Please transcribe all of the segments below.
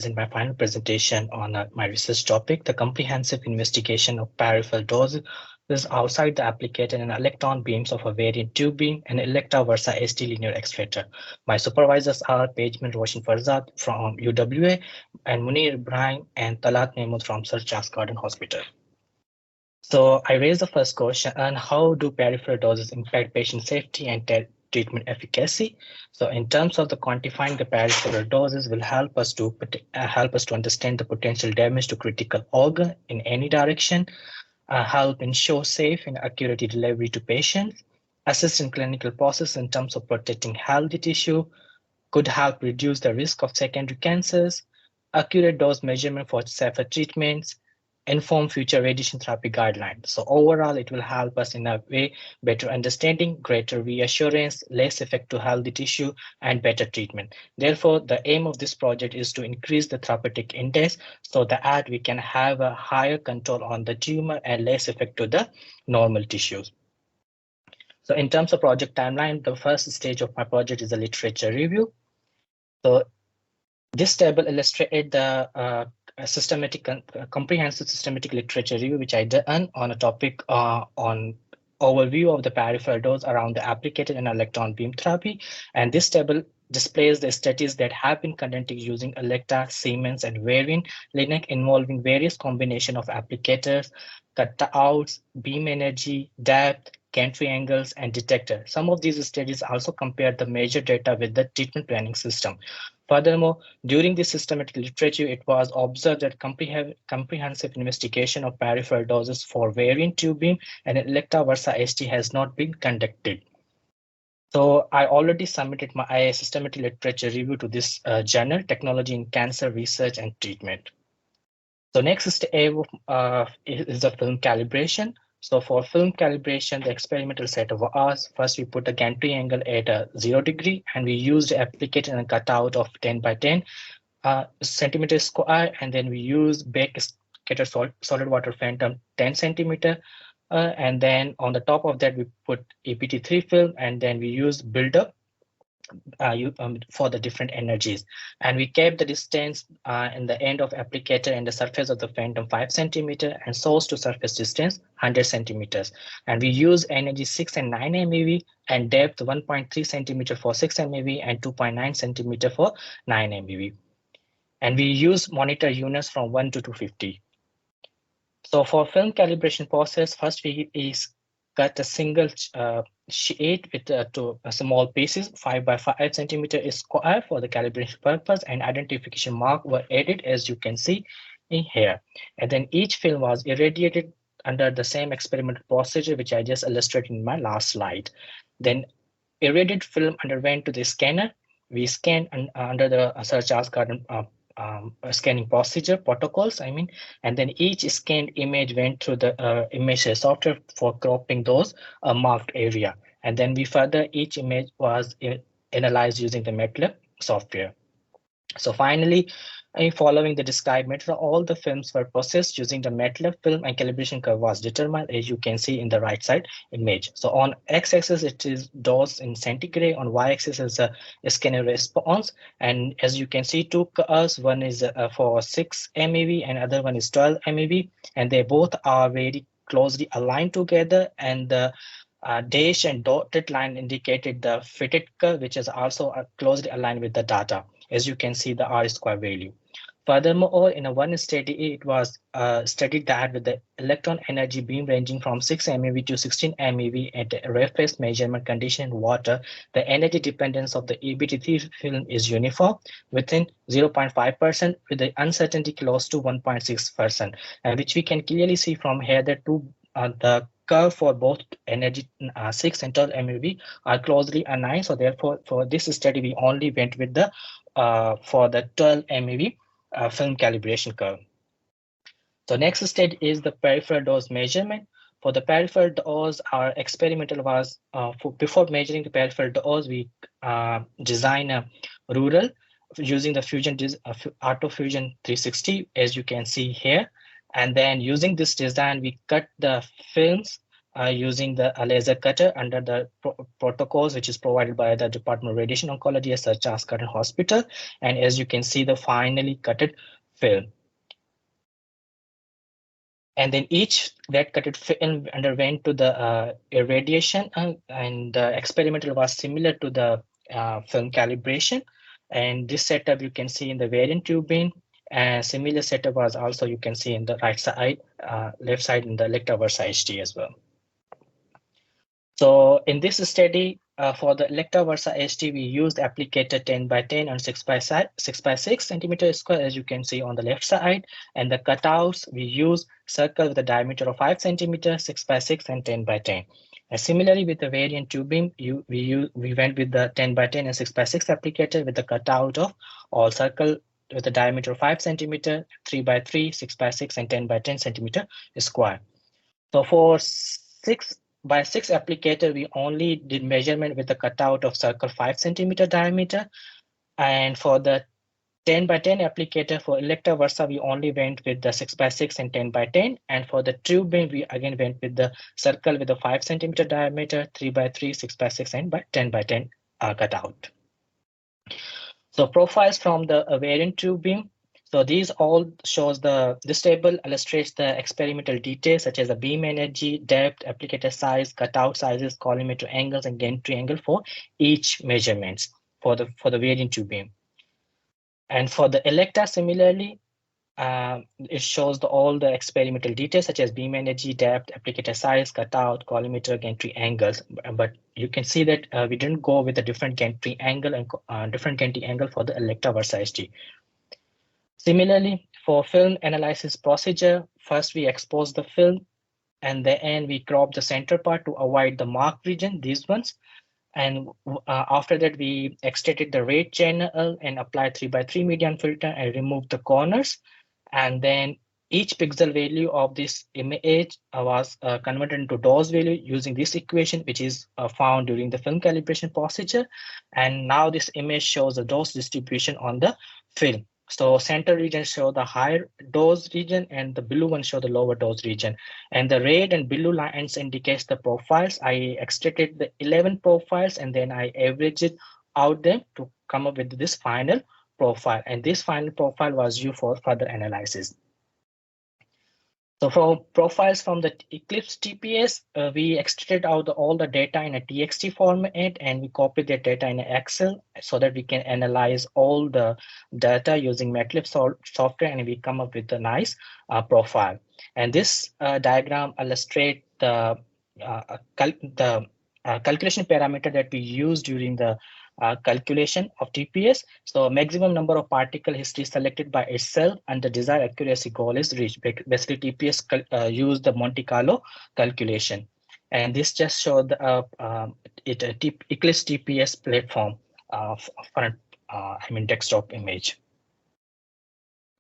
present my final presentation on my research topic, the comprehensive investigation of peripheral doses outside the applicator and electron beams of a Varian TrueBeam and Elekta versus ST linear accelerator. My supervisors are Pejman Rowshanfarzad from UWA and Mounir Ibrahim and Talat Mahmood from Sir Charles Garden Hospital. So I raised the first question on how do peripheral doses impact patient safety and treatment efficacy. So in terms of the quantifying the peripheral doses will help us to understand the potential damage to critical organ in any direction, help ensure safe and accurate delivery to patients, assist in clinical process in terms of protecting healthy tissue, could help reduce the risk of secondary cancers, accurate dose measurement for safer treatments, inform future radiation therapy guidelines. So overall, it will help us in a way better understanding, greater reassurance, less effect to healthy tissue, and better treatment. Therefore, the aim of this project is to increase the therapeutic index so that we can have a higher control on the tumor and less effect to the normal tissues. So in terms of project timeline, the first stage of my project is a literature review. So this table illustrated the comprehensive systematic literature review, which I done on a topic on overview of the peripheral dose around the applicator and electron beam therapy. And this table displays the studies that have been conducted using Elekta, Siemens, and Varian Linacs involving various combination of applicators, cutouts, beam energy, depth, gantry angles, and detector. Some of these studies also compared the measured data with the treatment planning system. Furthermore, during the systematic literature, it was observed that comprehensive investigation of peripheral doses for Varian TrueBeam and Elekta versus ST has not been conducted. So I already submitted my systematic literature review to this journal, Technology in Cancer Research and Treatment. So next is the film calibration. So for film calibration, the experimental set of ours, first we put a gantry angle at 0 degree, and we used applicator and a cutout of 10 by 10 centimeter square, and then we use Baker solid water phantom 10 centimeter. And then on the top of that, we put APT3 film, and then we use buildup for the different energies. And we kept the distance in the end of applicator and the surface of the phantom 5 centimeter and source to surface distance 100 centimeters. And we use energy 6 and 9 MeV and depth 1.3 centimeter for 6 MeV and 2.9 centimeter for 9 MeV. And we use monitor units from 1 to 250. So for film calibration process, first we cut a single sheet with two small pieces, 5 by 5 centimeter square for the calibration purpose, and identification mark were added as you can see in here. And then each film was irradiated under the same experimental procedure, which I just illustrated in my last slide. Then irradiated film underwent to the scanner. We scanned under the Sir Charles Garden scanning procedure protocols, and then each scanned image went through the image software for cropping those marked area. And then each image was analyzed using the MATLAB software. So finally, following the described method, all the films were processed using the MATLAB film and calibration curve was determined, as you can see in the right side image. So on x-axis, it is dose in centigrade. On y-axis is a scanner response. And as you can see, two curves, one is for 6 MeV and other one is 12 MeV. And they both are very closely aligned together. And the dash and dotted line indicated the fitted curve, which is also closely aligned with the data. As you can see, the R square value. Furthermore, in one study, it was studied that with the electron energy beam ranging from 6 MeV to 16 MeV at a reference measurement condition in water, the energy dependence of the EBT3 film is uniform within 0.5% with the uncertainty close to 1.6%, and which we can clearly see from here that the curve for both energy 6 and 12 MeV are closely aligned. So therefore, for this study, we only went with the for the 12 MeV film calibration curve. So next stage is the peripheral dose measurement. For the peripheral dose, our experimental was before measuring the peripheral dose, we design a rural using the AutoFusion 360, as you can see here. And then using this design, we cut the films using the laser cutter under the protocols which is provided by the Department of Radiation Oncology at Sir Charles Curtin Hospital. And as you can see, the finally cutted film. And then each that cutted film underwent to the irradiation, and the experimental was similar to the film calibration. And this setup you can see in the Varian TrueBeam. And similar setup was also you can see in the right side, left side in the Elekta Versa HD as well. So in this study, for the Elekta Versa HD, we used applicator 10 by 10 and 6 by 6 centimeter square, as you can see on the left side. And the cutouts, we use circle with a diameter of 5 centimeters, 6 by 6 and 10 by 10. And similarly with the Varian TrueBeam, we went with the 10 by 10 and 6 by 6 applicator with the cutout of all circle with a diameter of 5 centimeter, 3 by 3, 6 by 6 and 10 by 10 centimeter square. So for 6 by 6 applicator, we only did measurement with the cutout of circle 5 centimeter diameter. And for the 10 by 10 applicator for Elekta Versa, we only went with the 6 by 6 and 10 by 10. And for the TrueBeam, we again went with the circle with a 5 centimeter diameter, 3 by 3, 6 by 6 and 10 by 10 cutout. So profiles from the Varian TrueBeam. So these all shows this table illustrates the experimental details such as the beam energy, depth, applicator size, cutout sizes, collimator angles, and gantry angle for each measurements for the Varian TrueBeam. And for the Elekta, similarly, it shows all the experimental details such as beam energy, depth, applicator size, cutout, collimator, gantry angles. But you can see that we didn't go with a different gantry angle and different gantry angle for the Elekta Versa HD. Similarly, for film analysis procedure, first we expose the film and then we crop the center part to avoid the marked region, these ones. And after that, we extracted the red channel and applied 3 by 3 median filter and removed the corners. And then each pixel value of this image was converted into dose value using this equation, which is found during the film calibration procedure. And now this image shows the dose distribution on the film. So center region show the higher dose region and the blue one show the lower dose region. And the red and blue lines indicates the profiles. I extracted the 11 profiles and then I averaged out them to come up with this final profile. And this final profile was used for further analysis. So for profiles from the Eclipse TPS, we extracted out all the data in a TXT format and we copied the data in Excel so that we can analyze all the data using MATLAB software and we come up with a nice profile. And this diagram illustrates the calculation parameter that we use during the calculation of TPS. So maximum number of particle history selected by itself and the desired accuracy goal is reached. Basically, TPS use the Monte Carlo calculation. And this just showed the Eclipse TPS platform for desktop image.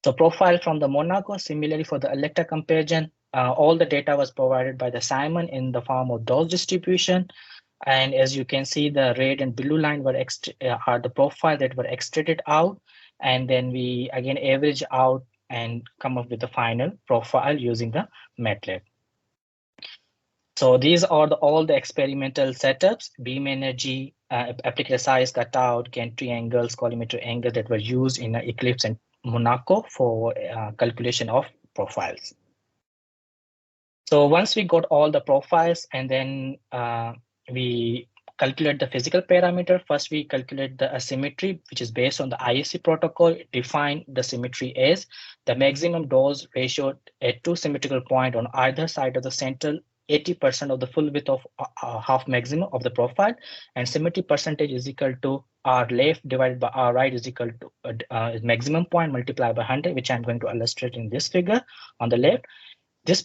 So profile from the Monaco, similarly for the Elekta comparison, all the data was provided by the Simon in the form of dose distribution. And as you can see, the red and blue line are the profile that were extracted out. And then we again average out and come up with the final profile using the MATLAB. So these are all the experimental setups, beam energy, applicator size, cutout, gantry angles, collimator angles that were used in Eclipse and Monaco for calculation of profiles. So once we got all the profiles and then we calculate the physical parameter. First, we calculate the asymmetry, which is based on the ISC protocol. Define the symmetry as the maximum dose ratio at two symmetrical points on either side of the central 80% of the full width of half maximum of the profile, and symmetry percentage is equal to R left divided by R right is equal to maximum point multiplied by 100, which I'm going to illustrate in this figure on the left. This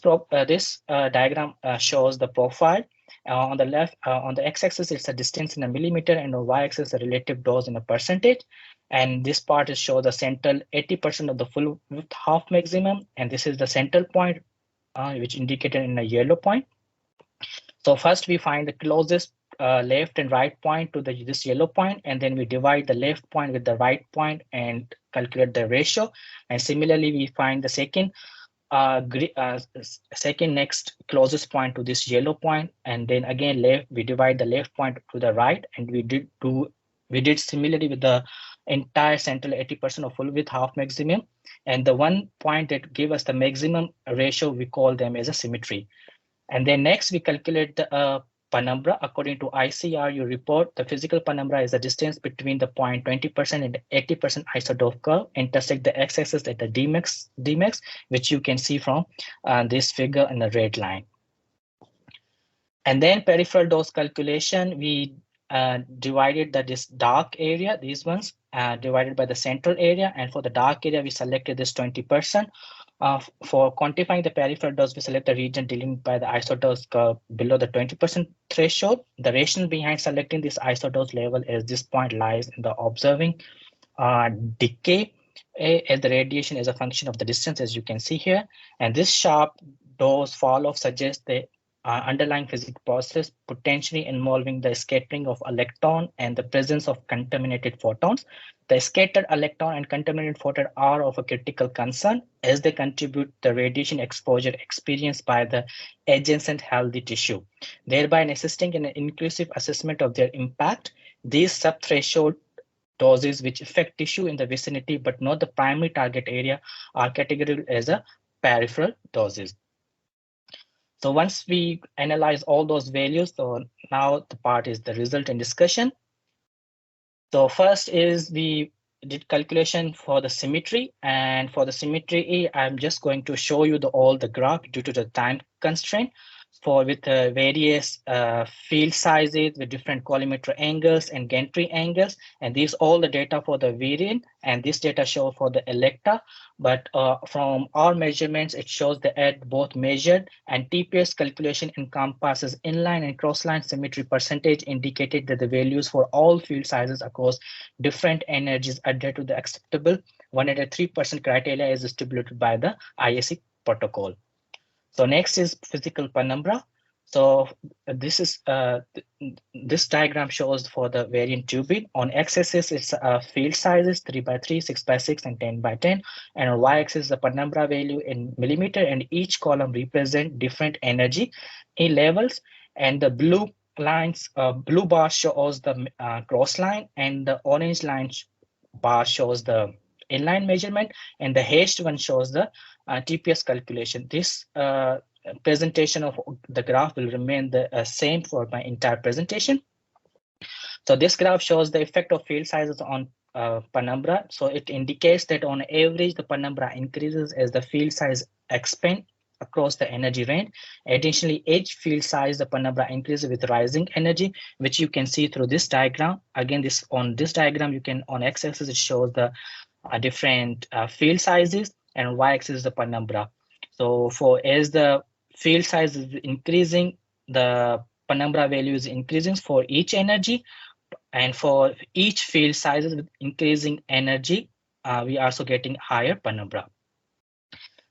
diagram shows the profile. On the left, on the x-axis, it's a distance in a millimeter, and on y-axis, a relative dose in a percentage. And this part is show the central 80% of the full width half maximum, and this is the central point, which indicated in a yellow point. So first, we find the closest left and right point to this yellow point, and then we divide the left point with the right point and calculate the ratio. And similarly, we find the second second next closest point to this yellow point, and then again left, we divide the left point to the right, and we did similarly with the entire central 80% of full width half maximum, and the one point that gave us the maximum ratio, we call them as a symmetry. And then next we calculate the penumbra. According to ICRU report, the physical penumbra is the distance between the point 20% and 80% isotope curve intersect the x-axis at the Dmax, which you can see from this figure in the red line. And then peripheral dose calculation, we divided this dark area, these ones, divided by the central area. And for the dark area, we selected this 20%. For quantifying the peripheral dose, we select the region delimited by the isodose curve below the 20% threshold. The rationale behind selecting this isodose level is this point lies in the observing decay as the radiation is a function of the distance, as you can see here. And this sharp dose fall off suggests the underlying physical process potentially involving the scattering of electron and the presence of contaminated photons. The scattered electron and contaminated photon are of a critical concern as they contribute the radiation exposure experienced by the adjacent healthy tissue, thereby assisting in an inclusive assessment of their impact. These subthreshold doses which affect tissue in the vicinity but not the primary target area are categorized as a peripheral doses. So once we analyze all those values, so now the part is the result and discussion. So first is we did calculation for the symmetry, and for the symmetry, I'm just going to show you all the graph due to the time constraint. With various field sizes with different collimator angles and gantry angles, and these all the data for the Varian, and this data show for the Elekta. But from our measurements, it shows the at both measured and TPS calculation encompasses inline and crossline symmetry percentage, indicated that the values for all field sizes across different energies adhere to the acceptable 103% criteria as distributed by the ISE protocol. So next is physical penumbra. So this is this diagram shows for the Varian TrueBeam. On x-axis, it's field sizes 3x3, 6x6, and 10x10, and on y-axis the penumbra value in millimeter. And each column represent different energy in levels. And the blue lines, blue bar shows the cross line, and the orange line bar shows the inline measurement, and the hashed one shows the TPS calculation. This presentation of the graph will remain the same for my entire presentation. So this graph shows the effect of field sizes on penumbra. So it indicates that on average, the penumbra increases as the field size expands across the energy range. Additionally, each field size, the penumbra increases with rising energy, which you can see through this diagram. Again, on this diagram, you can, on x-axis, it shows the different field sizes, and y-axis is the penumbra. So as the field size is increasing, the penumbra value is increasing for each energy, and for each field sizes with increasing energy, we are also getting higher penumbra.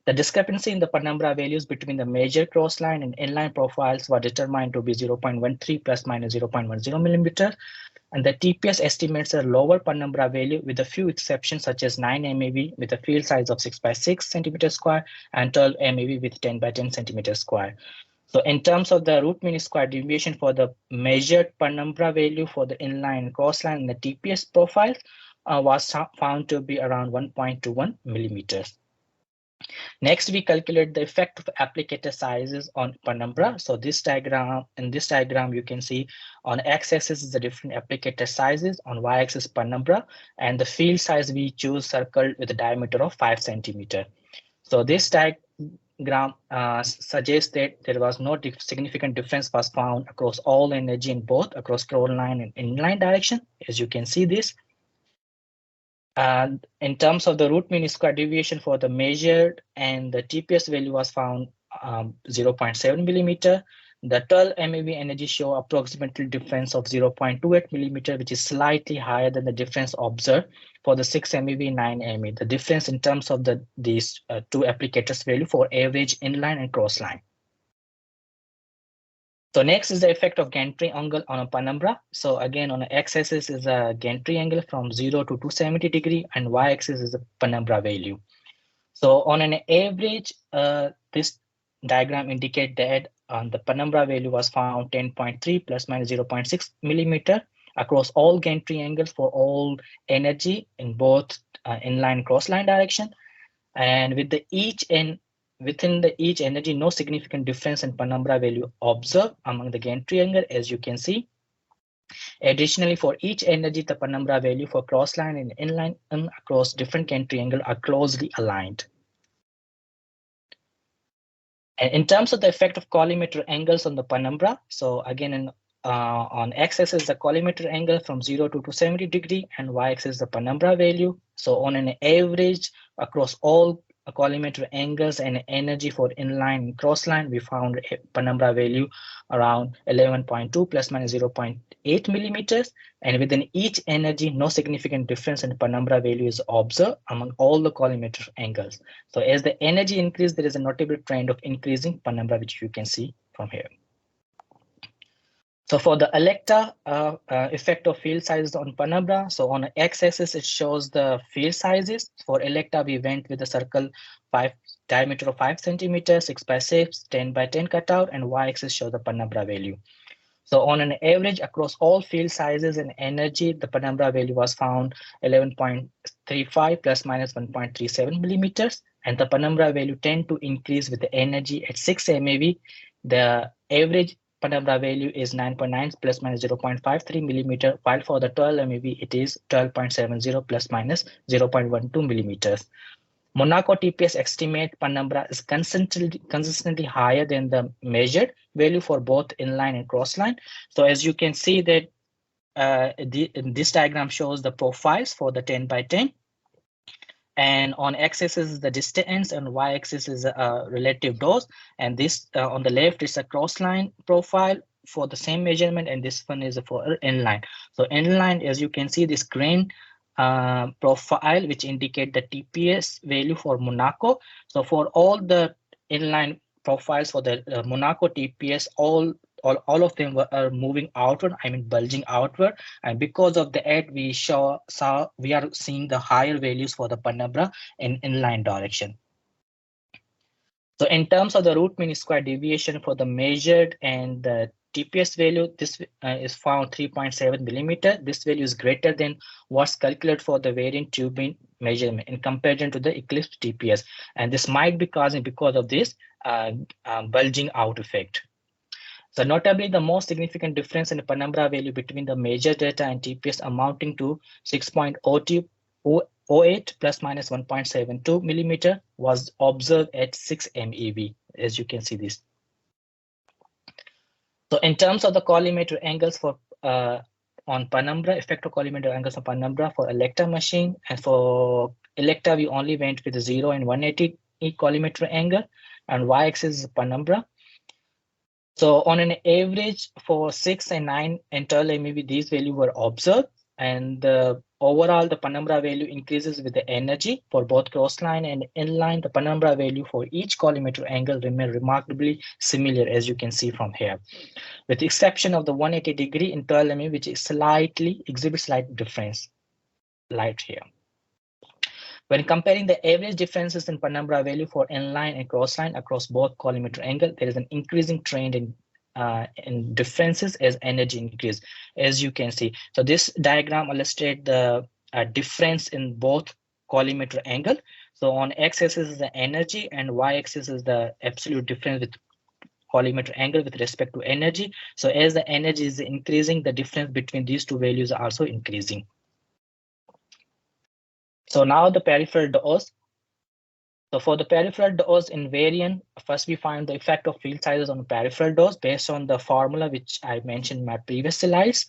The discrepancy in the penumbra values between the major crossline and inline profiles were determined to be 0.13 plus minus 0.10 millimeter. And the TPS estimates a lower penumbra value with a few exceptions, such as 9 MeV with a field size of 6x6 centimeters square and 12 MeV with 10x10 centimeters square. So in terms of the root mean square deviation for the measured penumbra value for the inline crossline and the TPS profiles was found to be around 1.21 millimeters. Next, we calculate the effect of applicator sizes on penumbra. So in this diagram, you can see on x-axis is the different applicator sizes, on y-axis penumbra, and the field size we choose circled with a diameter of 5 centimeter. So this diagram suggests that there was no significant difference was found across all energy in both across crossline and inline direction, as you can see this. And in terms of the root mean square deviation for the measured and the TPS value was found 0.7 millimeter. The 12 MeV energy show approximately difference of 0.28 millimeter, which is slightly higher than the difference observed for the 6 MeV, 9 MeV. The difference in terms of these two applicators value for average inline and crossline. So next is the effect of gantry angle on a penumbra. So again, on the x-axis is a gantry angle from 0 to 270 degree, and y-axis is the penumbra value. So on an average, this diagram indicate that the penumbra value was found 10.3 plus minus 0.6 millimeter across all gantry angles for all energy in both inline and cross-line direction. And with the within the each energy, no significant difference in penumbra value observed among the gantry angle, as you can see. Additionally, for each energy, the penumbra value for cross-line and inline and across different gantry angle are closely aligned. And in terms of the effect of collimator angles on the penumbra, so again, on x-axis the collimator angle from 0 to 270 degree, and y-axis the penumbra value. So on an average across all collimator angles and energy for inline and crossline, we found a penumbra value around 11.2 plus minus 0.8 millimeters. And within each energy, no significant difference in penumbra value is observed among all the collimator angles. So as the energy increases, there is a notable trend of increasing penumbra, which you can see from here. So for the Elekta effect of field sizes on penumbra, so on x-axis it shows the field sizes. For Elekta, we went with a circle diameter of 5 centimeters, 6 by 6, 10 by 10 cutout, and y-axis shows the penumbra value. So on an average across all field sizes and energy, the penumbra value was found 11.35 plus minus 1.37 millimeters, and the penumbra value tend to increase with the energy at 6 MeV. The average penumbra value is 9.9 plus minus 0.53 millimeter, while for the 12 MeV it is 12.70 plus minus 0.12 millimeters. Monaco TPS estimate penumbra is consistently higher than the measured value for both inline and crossline. So as you can see that this diagram shows the profiles for the 10 by 10. And on x-axis is the distance and y-axis is a relative dose. And this on the left is a crossline profile for the same measurement, and this one is for inline. So inline, as you can see, this green profile which indicate the TPS value for Monaco. So for all the inline profiles for the Monaco TPS, all of them are moving outward, I mean bulging outward, and because of that we are seeing the higher values for the penumbra in inline direction. So in terms of the root mean square deviation for the measured and the TPS value, this is found 3.7 millimeter. This value is greater than what's calculated for the Varian TrueBeam measurement in comparison to the Eclipse TPS. And this might be causing because of this bulging out effect. So notably, the most significant difference in the penumbra value between the measured data and TPS amounting to 6.08 plus minus 1.72 millimeter was observed at 6 MeV, as you can see this. So in terms of the collimator angles for on penumbra, effect of collimator angles on penumbra for Elekta machine, and for Elekta we only went with 0 and 180 collimator angle, and y-axis is penumbra. So on an average for 6 and 9 and 12 MeV, these values were observed, and overall the penumbra value increases with the energy for both crossline and inline. The penumbra value for each collimator angle remain remarkably similar, as you can see from here, with the exception of the 180 degree in 12 MeV, which is exhibits slight difference, light here. When comparing the average differences in penumbra value for inline and crossline across both collimator angle, there is an increasing trend in differences as energy increase, as you can see. So this diagram illustrates the difference in both collimator angle. So on x-axis is the energy and y-axis is the absolute difference with collimator angle with respect to energy. So as the energy is increasing, the difference between these two values are also increasing. So now the peripheral dose. So for the peripheral dose in Varian, first we find the effect of field sizes on the peripheral dose based on the formula which I mentioned in my previous slides.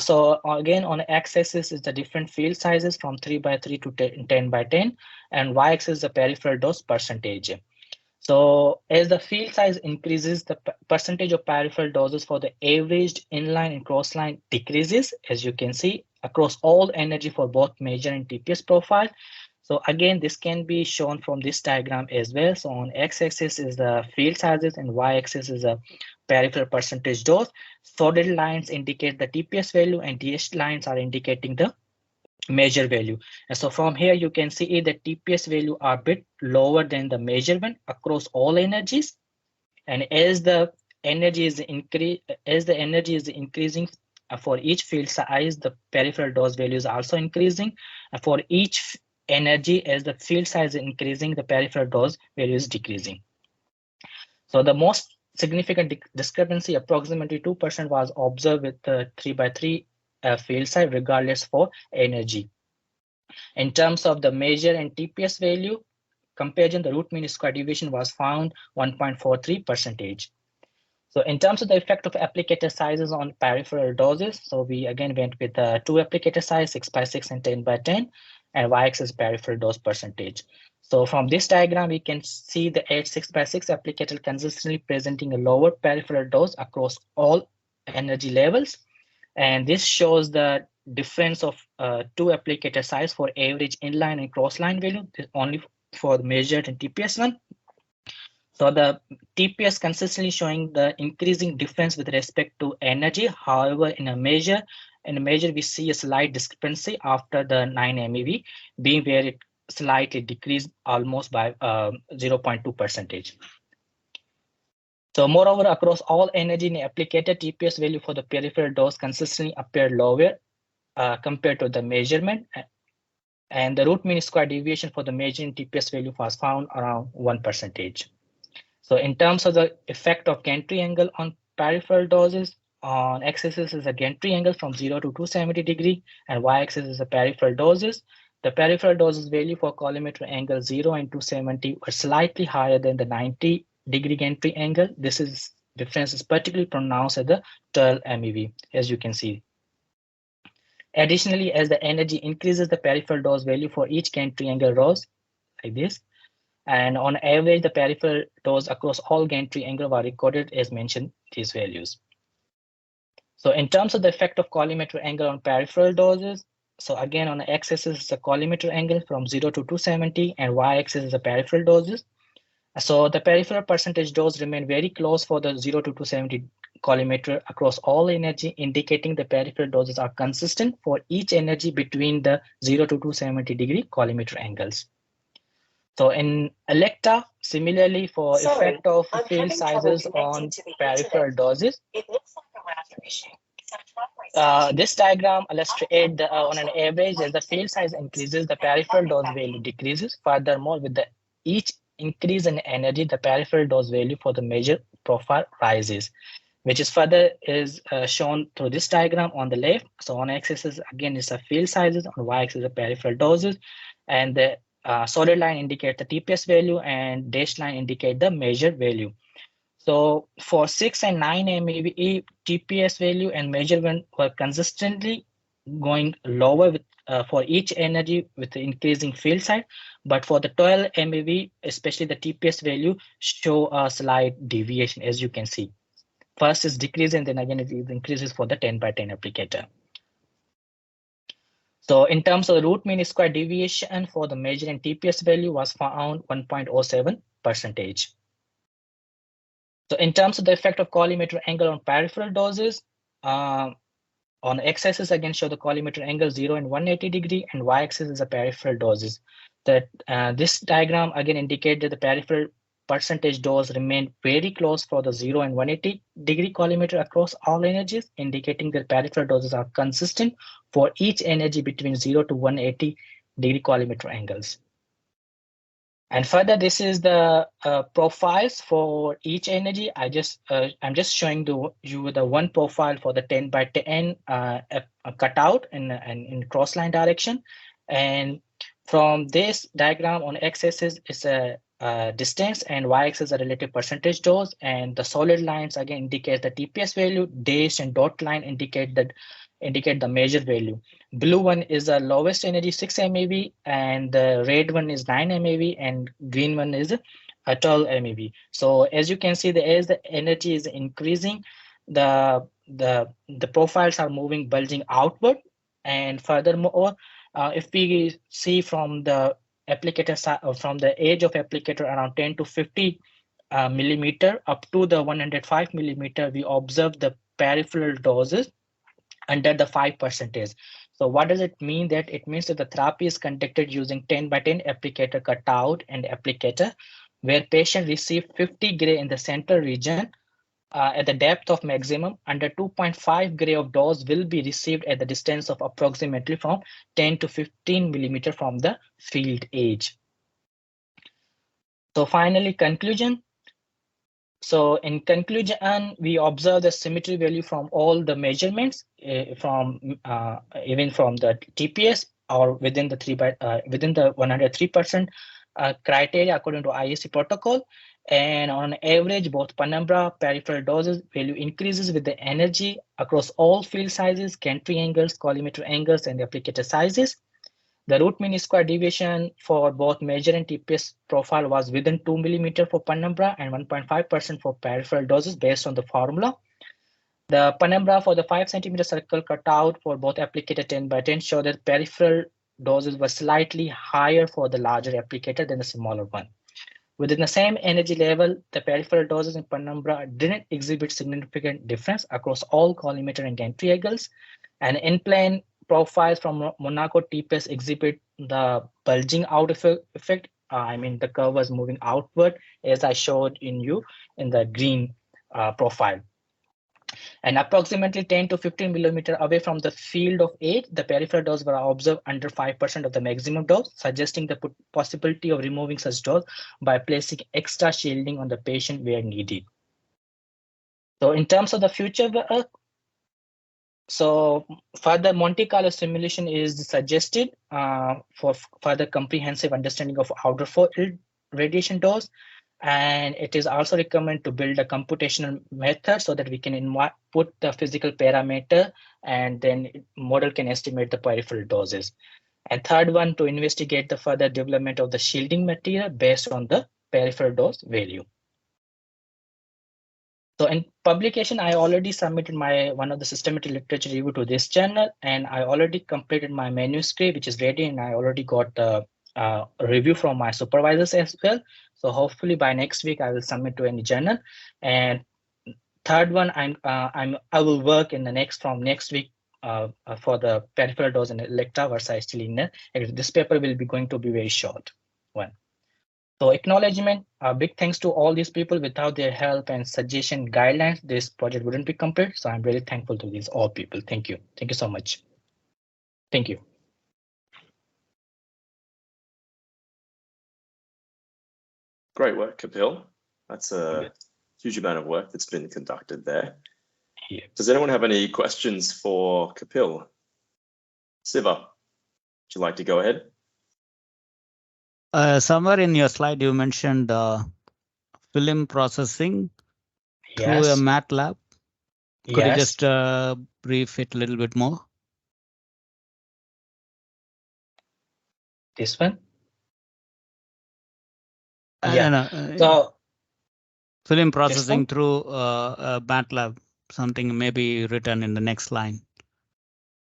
So again, on x-axis is the different field sizes from 3 by 3 to 10 by 10, and y-axis is the peripheral dose percentage. So as the field size increases, the percentage of peripheral doses for the averaged inline and crossline decreases, as you can see, across all energy for both measure and TPS profile. So again, this can be shown from this diagram as well. So on x-axis is the field sizes and y-axis is a peripheral percentage dose. Solid lines indicate the TPS value and dashed lines are indicating the measure value. And so from here, you can see the TPS value are a bit lower than the measurement across all energies. And as the energy is increasing for each field size, the peripheral dose value is also increasing. And for each energy, as the field size is increasing, the peripheral dose value is decreasing. So the most significant discrepancy, approximately 2%, was observed with the 3x3 field size, regardless for energy. In terms of the measure and TPS value comparison, the root mean square deviation was found 1.43%. So in terms of the effect of applicator sizes on peripheral doses, so we again went with two applicator size, 6x6 and 10x10, and y-axis peripheral dose percentage. So from this diagram, we can see the 6x6 applicator consistently presenting a lower peripheral dose across all energy levels. And this shows the difference of two applicator size for average inline and crossline value, only for the measured and TPS one. So the TPS consistently showing the increasing difference with respect to energy. However, in a measure we see a slight discrepancy after the 9 MeV being where it slightly decreased almost by 0.2%. So moreover, across all energy in applicator, TPS value for the peripheral dose consistently appeared lower compared to the measurement. And the root mean square deviation for the measuring TPS value was found around 1%. So in terms of the effect of gantry angle on peripheral doses, on x-axis is a gantry angle from 0 to 270 degree, and y-axis is the peripheral doses. The peripheral doses value for collimator angle 0 and 270 were slightly higher than the 90-degree gantry angle. This difference is particularly pronounced at the 12 MeV, as you can see. Additionally, as the energy increases, the peripheral dose value for each gantry angle rose like this. And on average, the peripheral dose across all gantry angle were recorded as mentioned these values. So in terms of the effect of collimator angle on peripheral doses, so again on the x-axis is the collimator angle from 0 to 270, and y-axis is the peripheral doses. So the peripheral percentage dose remain very close for the 0 to 270 collimator across all energy, indicating the peripheral doses are consistent for each energy between the 0 to 270 degree collimator angles. So in Elekta, similarly for effect of field sizes on peripheral doses, it looks like a router issue. This diagram illustrates on an average, as the field size increases, the peripheral dose value decreases. Furthermore, with each increase in energy, the peripheral dose value for the measure profile rises, which is further shown through this diagram on the left. So on x-axis again is the field sizes, on y-axis the peripheral doses, and the solid line indicate the TPS value and dashed line indicate the measured value. So for 6 and 9 MeV, TPS value and measurement were consistently going lower with, for each energy with the increasing field size. But for the 12 MeV, especially the TPS value, show a slight deviation, as you can see. First is decrease, and then again it increases for the 10x10 applicator. So in terms of the root mean square deviation for the measure and TPS value was found 1.07%. So in terms of the effect of collimator angle on peripheral doses, on x-axis again show the collimator angle 0 and 180 degree, and y-axis is the peripheral doses. This diagram again indicates that the peripheral percentage dose remained very close for the 0 and 180 degree collimator across all energies, indicating that peripheral doses are consistent for each energy between 0 to 180 degree collimator angles. And further, this is the profiles for each energy. I'm just showing you the one profile for the 10x10 cutout in crossline direction. And from this diagram on x-axis is a distance, and y-axis a relative percentage dose, and the solid lines again indicate the TPS value. Dashed and dot line indicate the measure value. Blue one is the lowest energy 6 MeV, and the red one is 9 MeV, and green one is 12 MeV. So as you can see, as the energy is increasing, the profiles are moving, bulging outward. And furthermore, if we see from the applicator side, from the edge of applicator around 10 to 50 millimeter up to the 105 millimeter, we observe the peripheral doses under the 5%. So what does it mean? That it means that the therapy is conducted using 10 by 10 applicator cutout and applicator, where patient receive 50 gray in the central region at the depth of maximum. Under 2.5 gray of dose will be received at the distance of approximately from 10 to 15 millimeter from the field edge. So finally, conclusion. So in conclusion, we observe the symmetry value from all the measurements, from even from the TPS or within the 103% criteria according to IEC protocol. And on average, both penumbra peripheral doses value increases with the energy across all field sizes, gantry angles, collimator angles, and applicator sizes. The root mean square deviation for both measure and TPS profile was within 2 millimeter for penumbra and 1.5% for peripheral doses based on the formula. The penumbra for the 5 centimeter circle cutout for both applicator 10 by 10 show that peripheral doses were slightly higher for the larger applicator than the smaller one. Within the same energy level, the peripheral doses in penumbra didn't exhibit significant difference across all collimator and gantry angles. And in-plane profiles from Monaco TPS exhibit the bulging out effect. I mean, the curve was moving outward, as I showed in the green profile. And approximately 10 to 15 millimeter away from the field of edge, the peripheral dose were observed under 5% of the maximum dose, suggesting the possibility of removing such dose by placing extra shielding on the patient where needed. So in terms of the future work, so further Monte Carlo simulation is suggested for further comprehensive understanding of outer field radiation dose. And it is also recommended to build a computational method so that we can put the physical parameter and then model can estimate the peripheral doses. And third one, to investigate the further development of the shielding material based on the peripheral dose value. So in publication, I already submitted one of the systematic literature review to this journal, and I already completed my manuscript, which is ready, and I already got a review from my supervisors as well. So hopefully by next week I will submit to any journal. And third one, I will work in from next week for the peripheral dose and Elekta versus linear. This paper will be going to be very short one. So acknowledgement, big thanks to all these people. Without their help and suggestion guidelines, this project wouldn't be complete. So I'm really thankful to these all people. Thank you. Thank you so much. Thank you. Great work, Kapil. That's a huge amount of work that's been conducted there. Yeah. Does anyone have any questions for Kapil? Siva, would you like to go ahead? Somewhere in your slide, you mentioned film processing through a MATLAB. Could you just brief it a little bit more? This one? So film processing through MATLAB, something maybe written in the next line,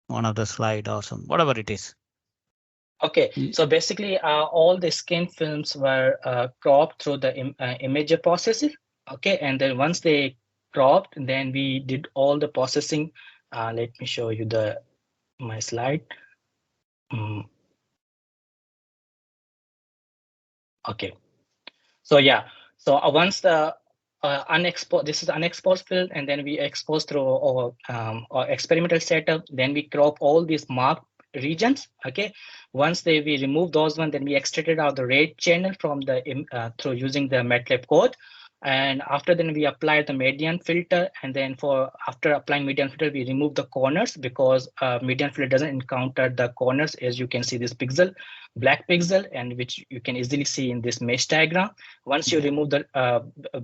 one of the slide or some, whatever it is. Okay, so basically all the skin films were cropped through the image processor. Okay, and then once they cropped, then we did all the processing. Let me show you my slide. Okay, so yeah, so once the this is unexposed field, and then we expose through our experimental setup. Then we crop all these marked regions. Okay, once we remove those ones, then we extracted out the red channel from the through using the MATLAB code. And after then we apply the median filter, and then after applying median filter, we remove the corners because median filter doesn't encounter the corners, as you can see this black pixel, and which you can easily see in this mesh diagram. Once you remove the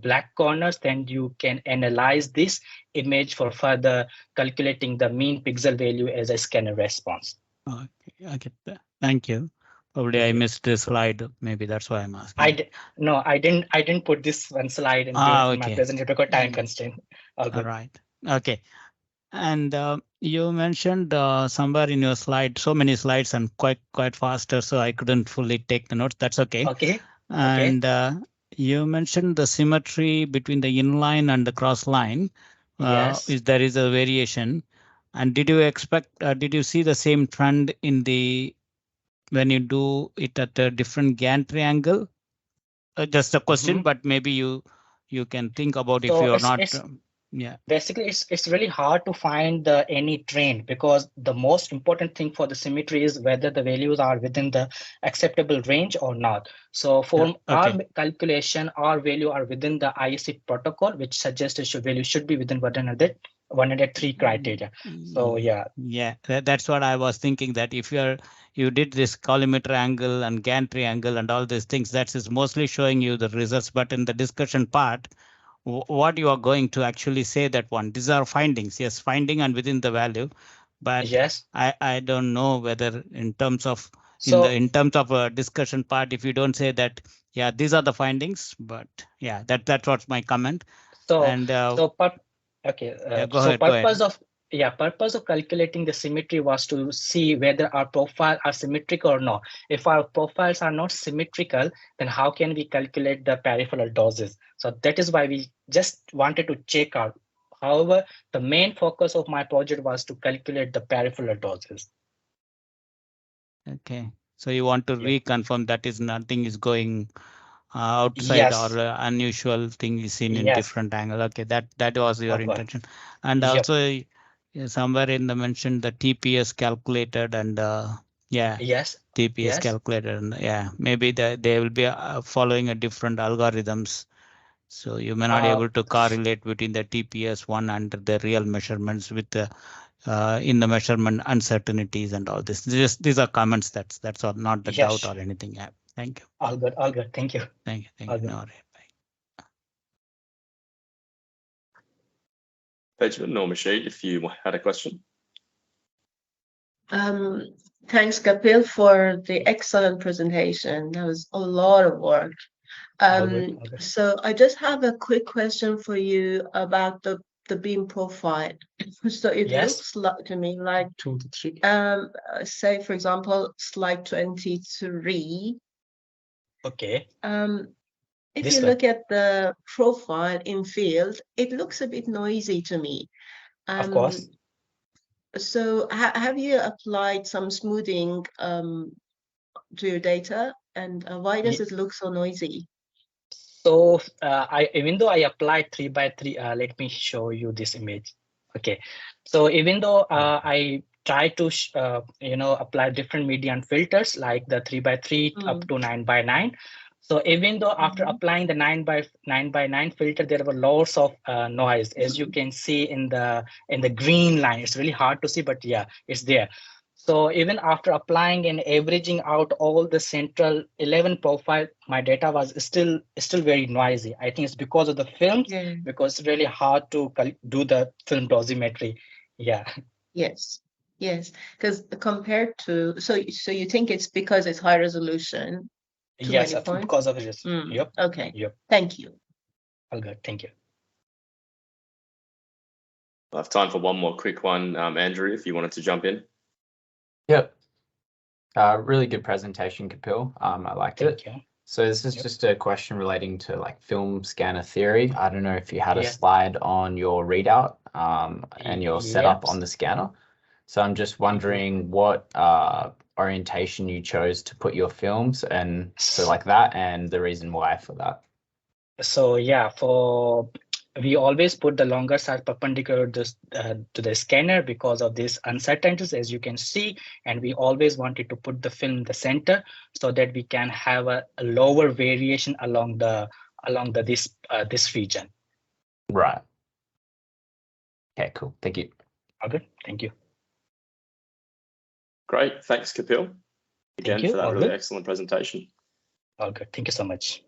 black corners, then you can analyze this image for further calculating the mean pixel value as a scanner response. Okay, I get that. Thank you. Probably I missed this slide. Maybe that's why I'm asking. No, I didn't put this one slide in my presentation because time constraint. All right. Okay. And you mentioned somewhere in your slide, so many slides and quite faster, so I couldn't fully take the notes. That's okay. Okay. And you mentioned the symmetry between the inline and the cross line. Yes. There is a variation. And did you expect? Did you see the same trend in the when you do it at a different gantry angle? Just a question, but maybe you can think about if you are not. Yeah. Basically, it's really hard to find any trend, because the most important thing for the symmetry is whether the values are within the acceptable range or not. So for our calculation, our value are within the IEC protocol, which suggests the value should be within 103 criteria. So yeah. Yeah, that's what I was thinking, that if you did this collimator angle and gantry angle and all these things, that is mostly showing you the results. But in the discussion part, what you are going to actually say that one, these are findings, yes, finding and within the value. But yes, I don't know whether in terms of in terms of a discussion part, if you don't say that, yeah, these are the findings, but yeah, that's what's my comment. So and okay, go so ahead, purpose of calculating the symmetry was to see whether our profiles are symmetrical or not. If our profiles are not symmetrical, then how can we calculate the peripheral doses? So that is why we just wanted to check out. However, the main focus of my project was to calculate the peripheral doses. Okay, so you want to reconfirm that is nothing is going outside, or unusual thing is seen in different angle. Okay, that was your intention. And also somewhere in the mention the TPS calculated, and TPS calculated, and maybe they will be following a different algorithms, so you may not be able to correlate between the TPS one and the real measurements with the in the measurement uncertainties and all this. These are comments. That's all, not the doubt or anything. Yeah. Thank you. All good. Thank you. Thank you. No, Pejman or Mashid, if you had a question. Thanks, Kapil, for the excellent presentation. That was a lot of work. So I just have a quick question for you about the beam profile. So it looks like to me like 2 to 3. Say for example, slide 23. Okay. If you look at the profile in field, it looks a bit noisy to me. Of course. So have you applied some smoothing to your data, and why does it look so noisy? So even though I applied 3x3, let me show you this image. Okay, so even though I try to apply different median filters like the 3x3 up to 9x9. So even though after applying the 9x9 filter, there were lots of noise, as you can see in the green line. It's really hard to see, but yeah, it's there. So even after applying and averaging out all the central 11 profile, my data was still very noisy. I think it's because of the films, because it's really hard to do the film dosimetry. Yeah. Yes, because compared to, so you think it's because it's high resolution? Yes, because of this. Yep. Okay. Yep. Thank you. All good. Thank you. I have time for one more quick one. Andrew, if you wanted to jump in. Yep. Really good presentation, Kapil. I liked it. Thank you. So this is just a question relating to like film scanner theory. I don't know if you had a slide on your readout and your setup on the scanner. So I'm just wondering what orientation you chose to put your films, and so like that, and the reason why for that. So yeah, we always put the longer side perpendicular to the scanner because of these uncertainties, as you can see, and we always wanted to put the film in the center so that we can have a lower variation along this region. Right. Okay, cool. Thank you. Okay, thank you. Great. Thanks, Kapil, again for that really excellent presentation. All good. Thank you so much.